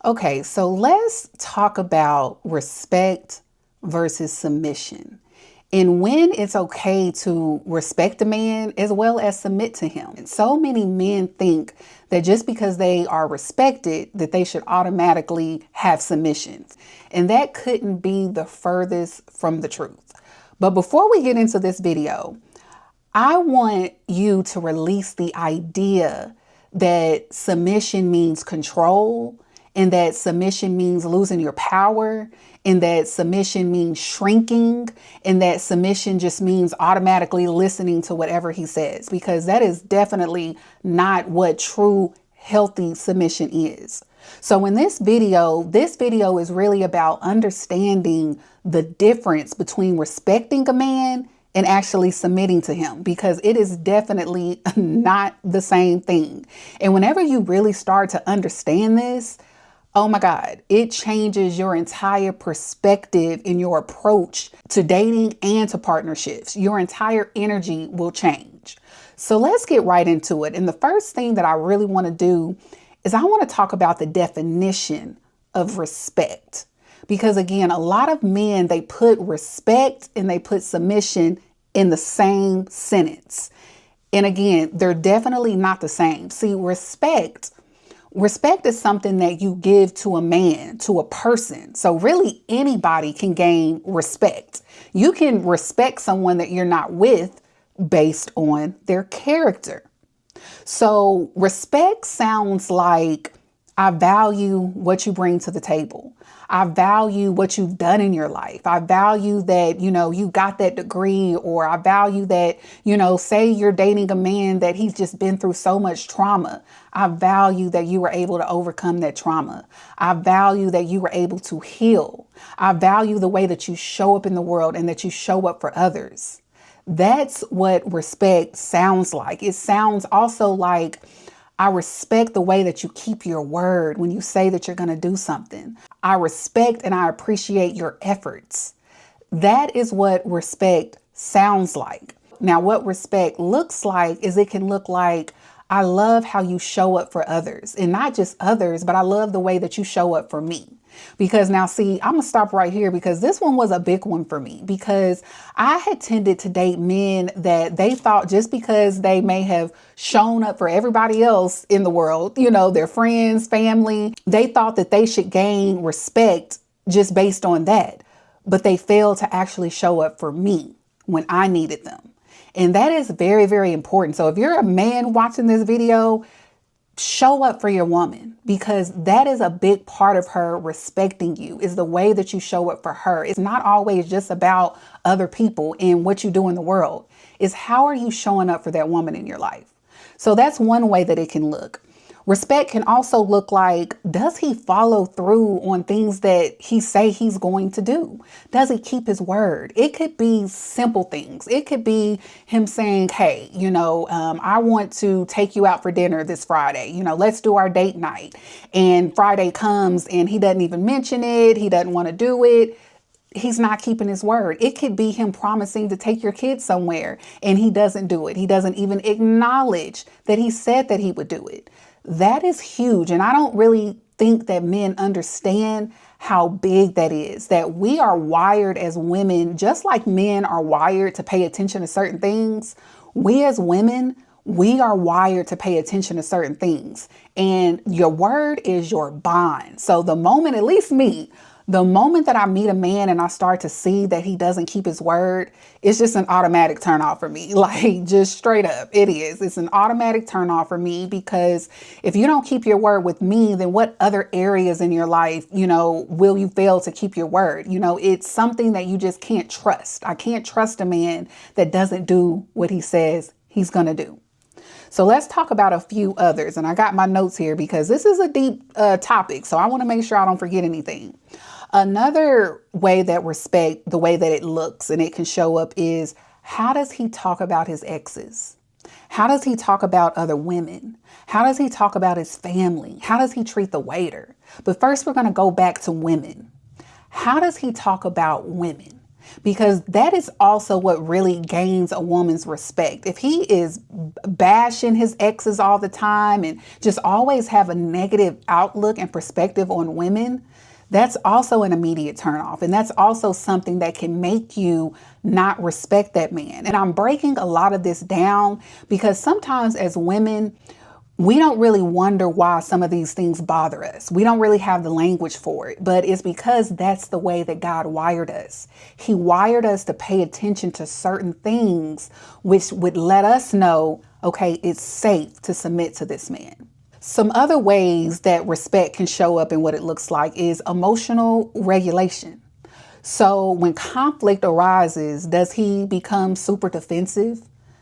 Okay, so let's talk about respect versus submission and when it's okay to respect a man as well as submit to him. And so many men think that just because they are respected, that they should automatically have submission. And that couldn't be the furthest from the truth. But before we get into this video, I want you to release the idea that submission means control, and that submission means losing your power, and that submission means shrinking, and that submission just means automatically listening to whatever he says, because that is definitely not what true healthy submission is. So in this video is really about understanding the difference between respecting a man and actually submitting to him, because it is definitely not the same thing. And whenever you really start to understand this, oh my God, it changes your entire perspective in your approach to dating and to partnerships. Your entire energy will change. So let's get right into it. And the first thing that I really want to do is I want to talk about the definition of respect. Because again, a lot of men, they put respect and they put submission in the same sentence. And again, they're definitely not the same. See, respect is something that you give to a man, to a person. So really anybody can gain respect. You can respect someone that you're not with based on their character. So respect sounds like, I value what you bring to the table. I value what you've done in your life. I value that, you got that degree, or I value that, say you're dating a man that he's just been through so much trauma. I value that you were able to overcome that trauma. I value that you were able to heal. I value the way that you show up in the world and that you show up for others. That's what respect sounds like. It sounds also like, I respect the way that you keep your word when you say that you're going to do something. I respect and I appreciate your efforts. That is what respect sounds like. Now, what respect looks like is it can look like, I love how you show up for others, and not just others, but I love the way that you show up for me. Because now, see, I'm going to stop right here, because this one was a big one for me, because I had tended to date men that they thought just because they may have shown up for everybody else in the world, their friends, family, they thought that they should gain respect just based on that. But they failed to actually show up for me when I needed them. And that is very, very important. So if you're a man watching this video, show up for your woman, because that is a big part of her respecting you, is the way that you show up for her. It's not always just about other people and what you do in the world. It's how are you showing up for that woman in your life? So that's one way that it can look. Respect can also look like, does he follow through on things that he say he's going to do? Does he keep his word? It could be simple things. It could be him saying, hey, I want to take you out for dinner this Friday. Let's do our date night. And Friday comes and he doesn't even mention it. He doesn't want to do it. He's not keeping his word. It could be him promising to take your kids somewhere and he doesn't do it. He doesn't even acknowledge that he said that he would do it. That is huge. And I don't really think that men understand how big that is, that we are wired as women, just like men are wired to pay attention to certain things. We as women, we are wired to pay attention to certain things, and your word is your bond. So the moment, at least me, the moment that I meet a man and I start to see that he doesn't keep his word, it's just an automatic turn off for me. Like, just straight up, it is. It's an automatic turn off for me, because if you don't keep your word with me, then what other areas in your life, will you fail to keep your word? It's something that you just can't trust. I can't trust a man that doesn't do what he says he's going to do. So let's talk about a few others. And I got my notes here because this is a deep topic. So I want to make sure I don't forget anything. Another way that respect, the way that it looks and it can show up, is how does he talk about his exes? How does he talk about other women? How does he talk about his family? How does he treat the waiter? But first, we're going to go back to women. How does he talk about women? because that is also what really gains a woman's respect. If he is bashing his exes all the time and just always have a negative outlook and perspective on women, that's also an immediate turnoff. And that's also something that can make you not respect that man. And I'm breaking a lot of this down because sometimes as women, we don't really wonder why some of these things bother us. We don't really have the language for it, but it's because that's the way that God wired us. He wired us to pay attention to certain things, which would let us know, okay, it's safe to submit to this man. Some other ways that respect can show up in what it looks like is emotional regulation. So when conflict arises, does he become super defensive?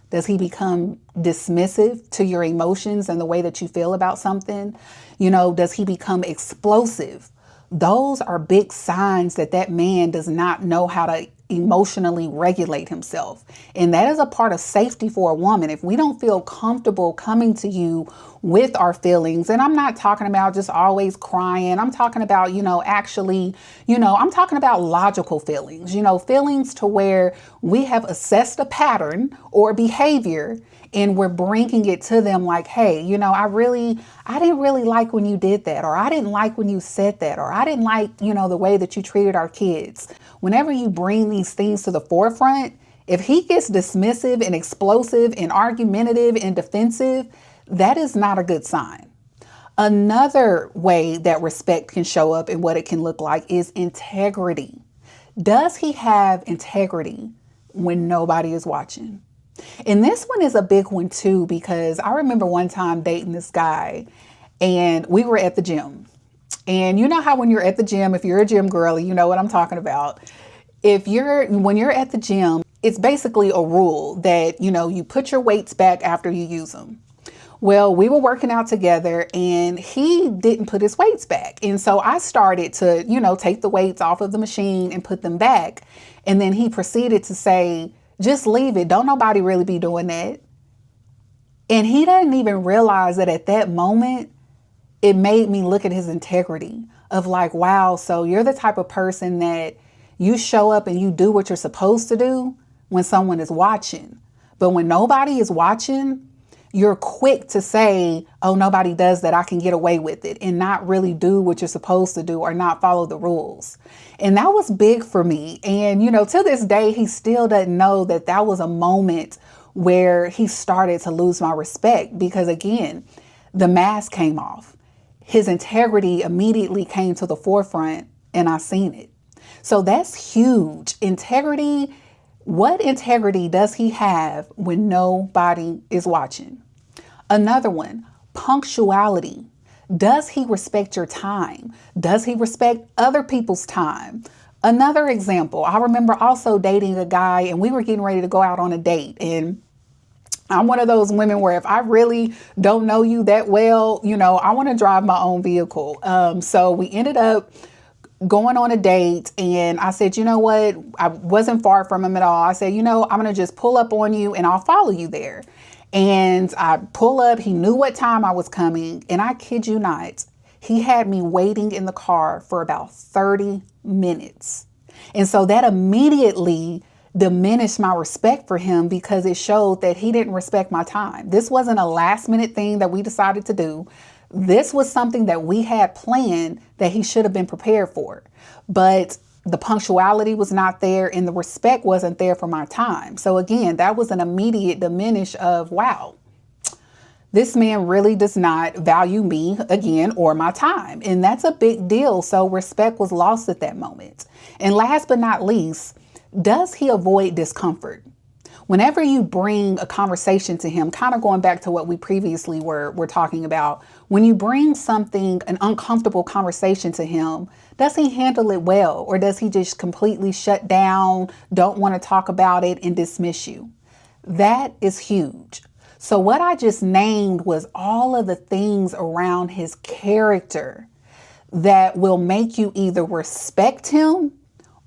Does he become dismissive to your emotions and the way that you feel about something? Does he become explosive? Those are big signs that that man does not know how to emotionally regulate himself. And that is a part of safety for a woman. If we don't feel comfortable coming to you with our feelings, and I'm not talking about just always crying. I'm talking about, I'm talking about logical feelings, feelings to where we have assessed a pattern or behavior and we're bringing it to them like, hey, I didn't really like when you did that, or I didn't like when you said that, or I didn't like, the way that you treated our kids. Whenever you bring these things to the forefront, if he gets dismissive and explosive and argumentative and defensive, that is not a good sign. Another way that respect can show up and what it can look like is integrity. Does he have integrity when nobody is watching? And this one is a big one too, because I remember one time dating this guy and we were at the gym. And you know how when you're at the gym, if you're a gym girly, you know what I'm talking about. When you're at the gym, it's basically a rule that, you put your weights back after you use them. Well, we were working out together and he didn't put his weights back. And so I started to, take the weights off of the machine and put them back. And then he proceeded to say, just leave it. Don't nobody really be doing that. And he doesn't even realize that at that moment, it made me look at his integrity of like, wow, so you're the type of person that you show up and you do what you're supposed to do when someone is watching. But when nobody is watching, you're quick to say, oh, nobody does that, I can get away with it, and not really do what you're supposed to do or not follow the rules. And that was big for me. And, to this day, he still doesn't know that that was a moment where he started to lose my respect because, again, the mask came off. His integrity immediately came to the forefront and I seen it. So that's huge. Integrity. What integrity does he have when nobody is watching? Another one, punctuality. Does he respect your time? Does he respect other people's time? Another example, I remember also dating a guy and we were getting ready to go out on a date. And I'm one of those women where if I really don't know you that well, I want to drive my own vehicle. So we ended up going on a date and I said, you know what? I wasn't far from him at all. I said, I'm going to just pull up on you and I'll follow you there. And I pull up, he knew what time I was coming. And I kid you not, he had me waiting in the car for about 30 minutes. And so that immediately diminished my respect for him because it showed that he didn't respect my time. This wasn't a last minute thing that we decided to do. This was something that we had planned that he should have been prepared for. But the punctuality was not there and the respect wasn't there for my time. So again, that was an immediate diminish of, wow, this man really does not value me again or my time. And that's a big deal. So respect was lost at that moment. And last but not least, does he avoid discomfort? Whenever you bring a conversation to him, kind of going back to what we previously were talking about, when you bring an uncomfortable conversation to him, does he handle it well? Or does he just completely shut down, don't want to talk about it and dismiss you? That is huge. So what I just named was all of the things around his character that will make you either respect him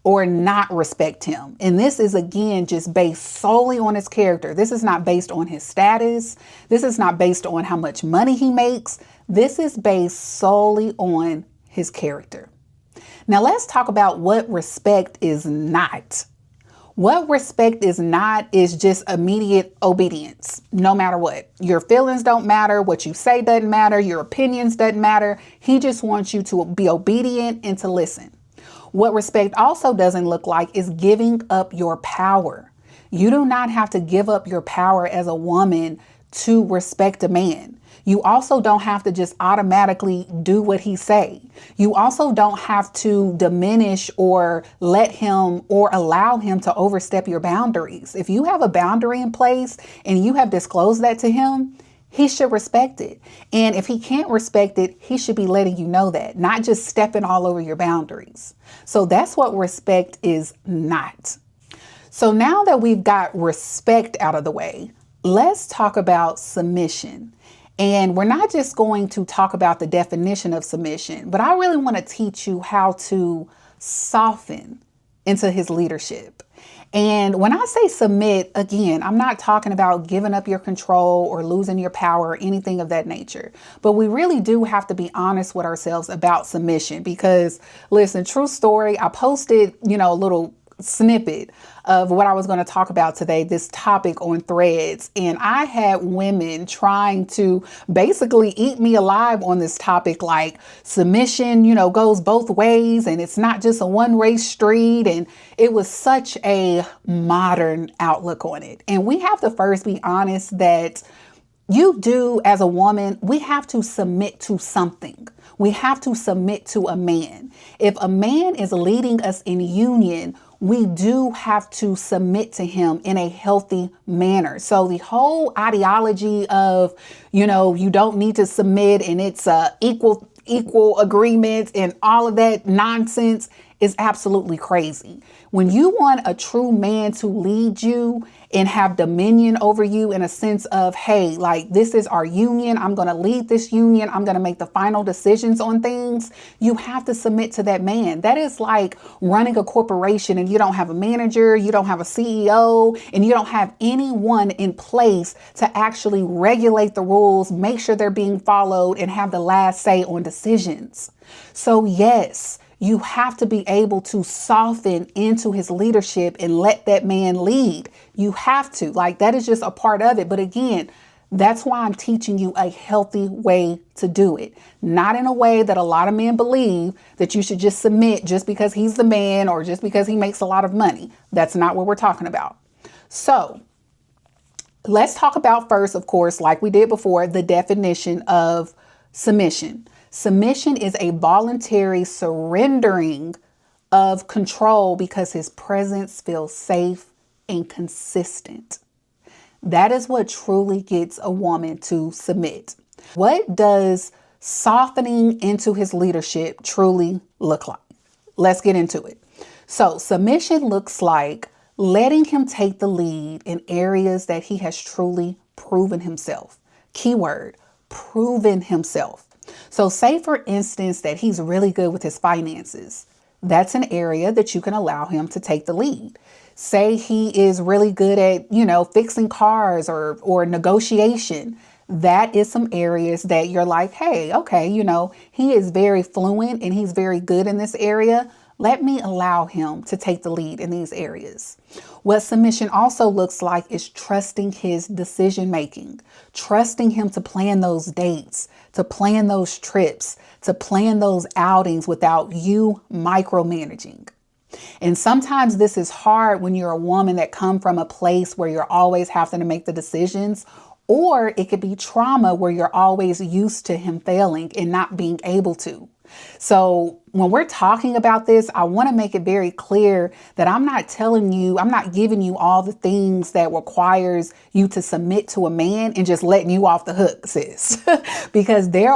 or not respect him. And this is, again, just based solely on his character. This is not based on his status. This is not based on how much money he makes. This is based solely on his character. Now let's talk about what respect is not. What respect is not is just immediate obedience, no matter what. Your feelings don't matter. What you say doesn't matter. Your opinions doesn't matter. He just wants you to be obedient and to listen. What respect also doesn't look like is giving up your power. You do not have to give up your power as a woman to respect a man. You also don't have to just automatically do what he say. You also don't have to diminish or let him or allow him to overstep your boundaries. If you have a boundary in place and you have disclosed that to him, he should respect it. And if he can't respect it, he should be letting you know that, not just stepping all over your boundaries. So that's what respect is not. So now that we've got respect out of the way, let's talk about submission. And we're not just going to talk about the definition of submission, but I really want to teach you how to soften into his leadership. And when I say submit, again, I'm not talking about giving up your control or losing your power or anything of that nature. But we really do have to be honest with ourselves about submission because, listen, true story, I posted, a little snippet of what I was going to talk about today, this topic on Threads. And I had women trying to basically eat me alive on this topic, like submission, goes both ways and it's not just a one-way street. And it was such a modern outlook on it. And we have to first be honest that you do, as a woman, we have to submit to something. We have to submit to a man. If a man is leading us in union, we do have to submit to him in a healthy manner. So the whole ideology of, you don't need to submit and it's equal agreement and all of that nonsense is absolutely crazy. When you want a true man to lead you and have dominion over you in a sense of, hey, like this is our union. I'm going to lead this union. I'm going to make the final decisions on things. You have to submit to that man. That is like running a corporation and you don't have a manager, you don't have a CEO, and you don't have anyone in place to actually regulate the rules, make sure they're being followed, and have the last say on decisions. So yes, you have to be able to soften into his leadership and let that man lead. You have to, that is just a part of it. But again, that's why I'm teaching you a healthy way to do it. Not in a way that a lot of men believe that you should just submit just because he's the man or just because he makes a lot of money. That's not what we're talking about. So let's talk about first, of course, like we did before, the definition of submission. Submission is a voluntary surrendering of control because his presence feels safe and consistent. That is what truly gets a woman to submit. What does softening into his leadership truly look like? Let's get into it. So submission looks like letting him take the lead in areas that he has truly proven himself. Keyword, proven himself. So say, for instance, that he's really good with his finances. That's an area that you can allow him to take the lead. Say he is really good at, fixing cars or negotiation. That is some areas that you're like, hey, okay, he is very fluent and he's very good in this area. Let me allow him to take the lead in these areas. What submission also looks like is trusting his decision making, trusting him to plan those dates, to plan those trips, to plan those outings without you micromanaging. And sometimes this is hard when you're a woman that come from a place where you're always having to make the decisions, or it could be trauma where you're always used to him failing and not being able to. So when we're talking about this, I want to make it very clear that I'm not giving you all the things that requires you to submit to a man and just letting you off the hook, sis. Because there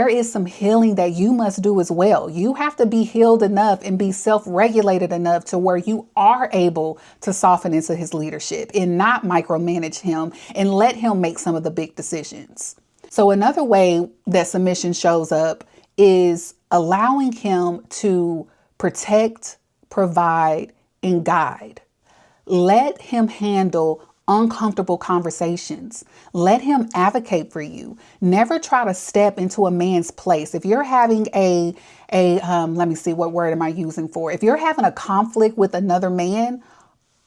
is some healing that you must do as well. You have to be healed enough and be self-regulated enough to where you are able to soften into his leadership and not micromanage him and let him make some of the big decisions. So another way that submission shows up is allowing him to protect, provide, and guide. Let him handle uncomfortable conversations. Let him advocate for you. Never try to step into a man's place. If you're having let me see, what word am I using for? If you're having a conflict with another man,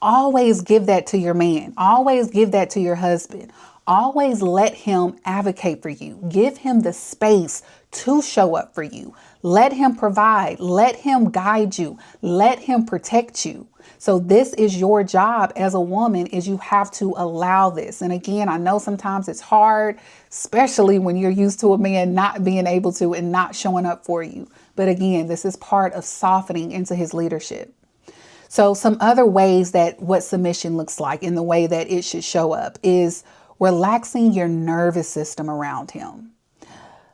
always give that to your man. Always give that to your husband. Always let him advocate for you. Give him the space to show up for you. Let him provide. Let him guide you. Let him protect you. So this is your job as a woman, is you have to allow this. And again, I know sometimes it's hard, especially when you're used to a man not being able to and not showing up for you. But again, this is part of softening into his leadership. So some other ways that what submission looks like in the way that it should show up is relaxing your nervous system around him.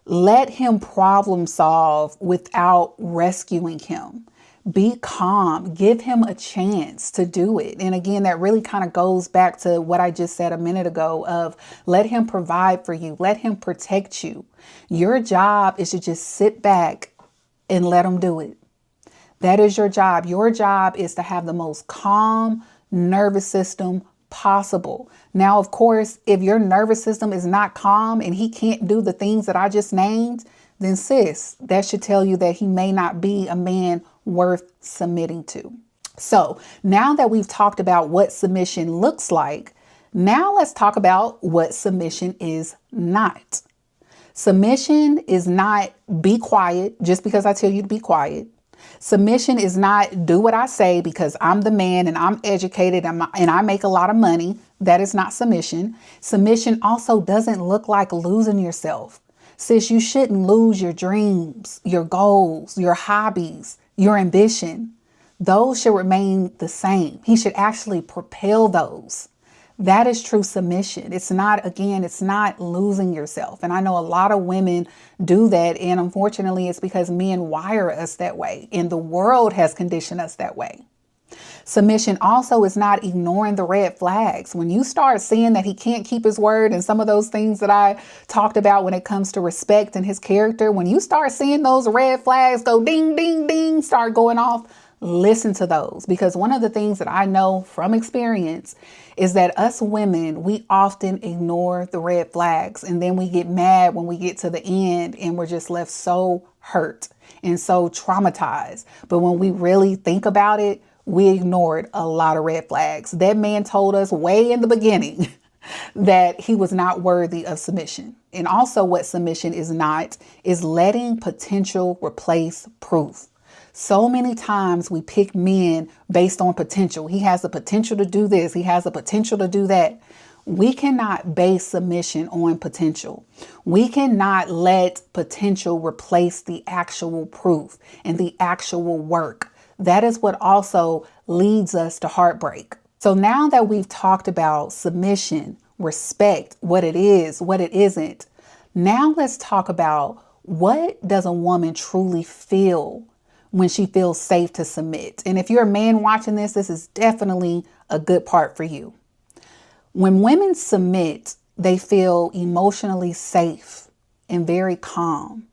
Let him problem solve without rescuing him. Be calm. Give him a chance to do it. And again, that really kind of goes back to what I just said a minute ago of let him provide for you. Let him protect you. Your job is to just sit back and let him do it. That is your job. Your job is to have the most calm nervous system possible. Now, of course, if your nervous system is not calm and he can't do the things that I just named, then sis, that should tell you that he may not be a man worth submitting to. So now that we've talked about what submission looks like, now let's talk about what submission is not. Submission is not be quiet just because I tell you to be quiet. Submission is not do what I say because I'm the man and I'm educated and I make a lot of money. That is not submission. Submission also doesn't look like losing yourself. Sis, you shouldn't lose your dreams, your goals, your hobbies, your ambition. Those should remain the same. He should actually propel those. That is true submission. It's not losing yourself. And I know a lot of women do that. And unfortunately, it's because men wire us that way and the world has conditioned us that way. Submission also is not ignoring the red flags. When you start seeing that he can't keep his word and some of those things that I talked about when it comes to respect and his character, when you start seeing those red flags go ding, ding, ding, start going off, listen to those. Because one of the things that I know from experience is that us women, we often ignore the red flags. And then we get mad when we get to the end and we're just left so hurt and so traumatized. But when we really think about it, we ignored a lot of red flags. That man told us way in the beginning that he was not worthy of submission. And also what submission is not is letting potential replace proof. So many times we pick men based on potential. He has the potential to do this. He has the potential to do that. We cannot base submission on potential. We cannot let potential replace the actual proof and the actual work. That is what also leads us to heartbreak. So now that we've talked about submission, respect, what it is, what it isn't, now let's talk about what does a woman truly feel when she feels safe to submit. And if you're a man watching this, this is definitely a good part for you. When women submit, they feel emotionally safe and very calm.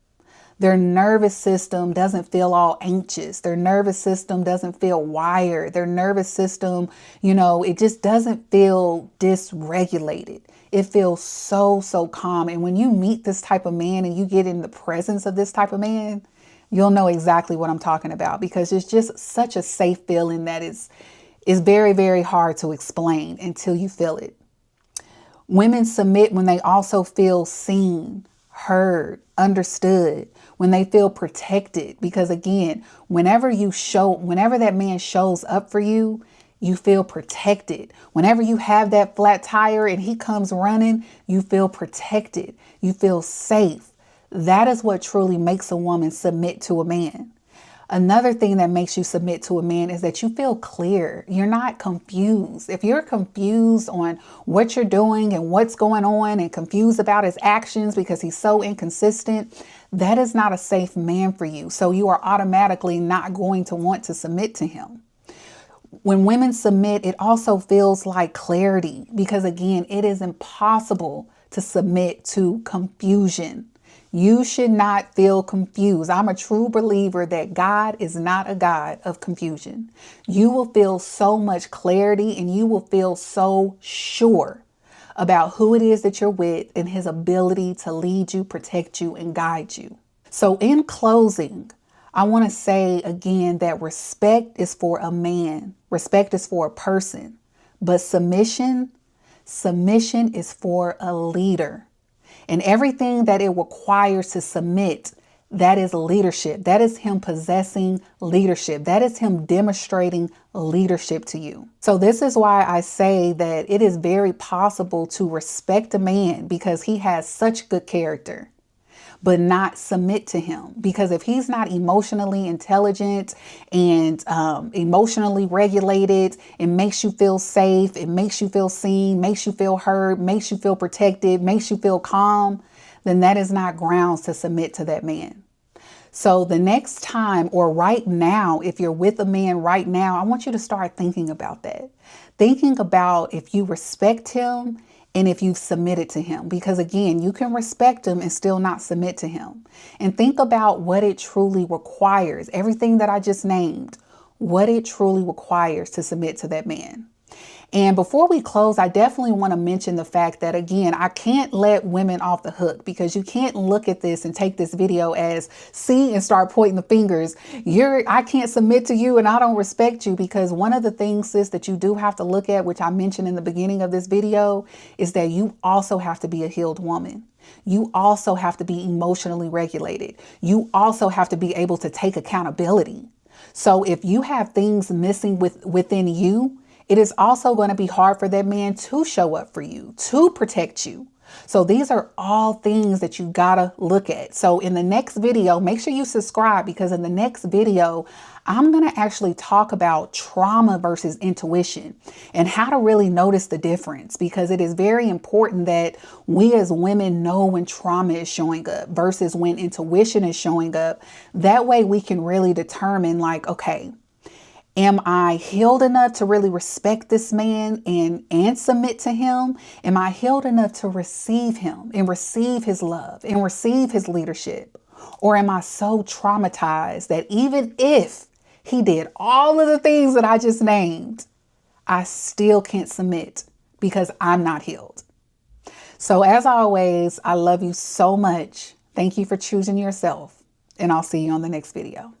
Their nervous system doesn't feel all anxious. Their nervous system doesn't feel wired. Their nervous system, it just doesn't feel dysregulated. It feels so, so calm. And when you meet this type of man and you get in the presence of this type of man, you'll know exactly what I'm talking about, because it's just such a safe feeling that is very, very hard to explain until you feel it. Women submit when they also feel seen, heard, understood, when they feel protected. Because again, whenever that man shows up for you, you feel protected. Whenever you have that flat tire and he comes running, you feel protected. You feel safe. That is what truly makes a woman submit to a man. Another thing that makes you submit to a man is that you feel clear. You're not confused. If you're confused on what you're doing and what's going on and confused about his actions because he's so inconsistent, that is not a safe man for you. So you are automatically not going to want to submit to him. When women submit, it also feels like clarity, because again, it is impossible to submit to confusion. You should not feel confused. I'm a true believer that God is not a God of confusion. You will feel so much clarity and you will feel so sure about who it is that you're with and his ability to lead you, protect you, and guide you. So in closing, I want to say again that respect is for a man. Respect is for a person. But submission is for a leader. And everything that it requires to submit, that is leadership. That is him possessing leadership. That is him demonstrating leadership to you. So this is why I say that it is very possible to respect a man because he has such good character, but not submit to him. Because if he's not emotionally intelligent and emotionally regulated, it makes you feel safe, it makes you feel seen, makes you feel heard, makes you feel protected, makes you feel calm, then that is not grounds to submit to that man. So the next time or right now, if you're with a man right now, I want you to start thinking about that. Thinking about if you respect him and if you've submitted to him, because again, you can respect him and still not submit to him. And think about what it truly requires. Everything that I just named, what it truly requires to submit to that man. And before we close, I definitely want to mention the fact that, again, I can't let women off the hook because you can't look at this and take this video as see and start pointing the fingers. I can't submit to you and I don't respect you, because one of the things, sis, that you do have to look at, which I mentioned in the beginning of this video, is that you also have to be a healed woman. You also have to be emotionally regulated. You also have to be able to take accountability. So if you have things missing within you, it is also going to be hard for that man to show up for you, to protect you. So these are all things that you gotta look at. So in the next video, make sure you subscribe, because in the next video, I'm going to actually talk about trauma versus intuition and how to really notice the difference, because it is very important that we as women know when trauma is showing up versus when intuition is showing up. That way we can really determine, like, okay, am I healed enough to really respect this man and submit to him? Am I healed enough to receive him and receive his love and receive his leadership? Or am I so traumatized that even if he did all of the things that I just named, I still can't submit because I'm not healed? So as always, I love you so much. Thank you for choosing yourself, and I'll see you on the next video.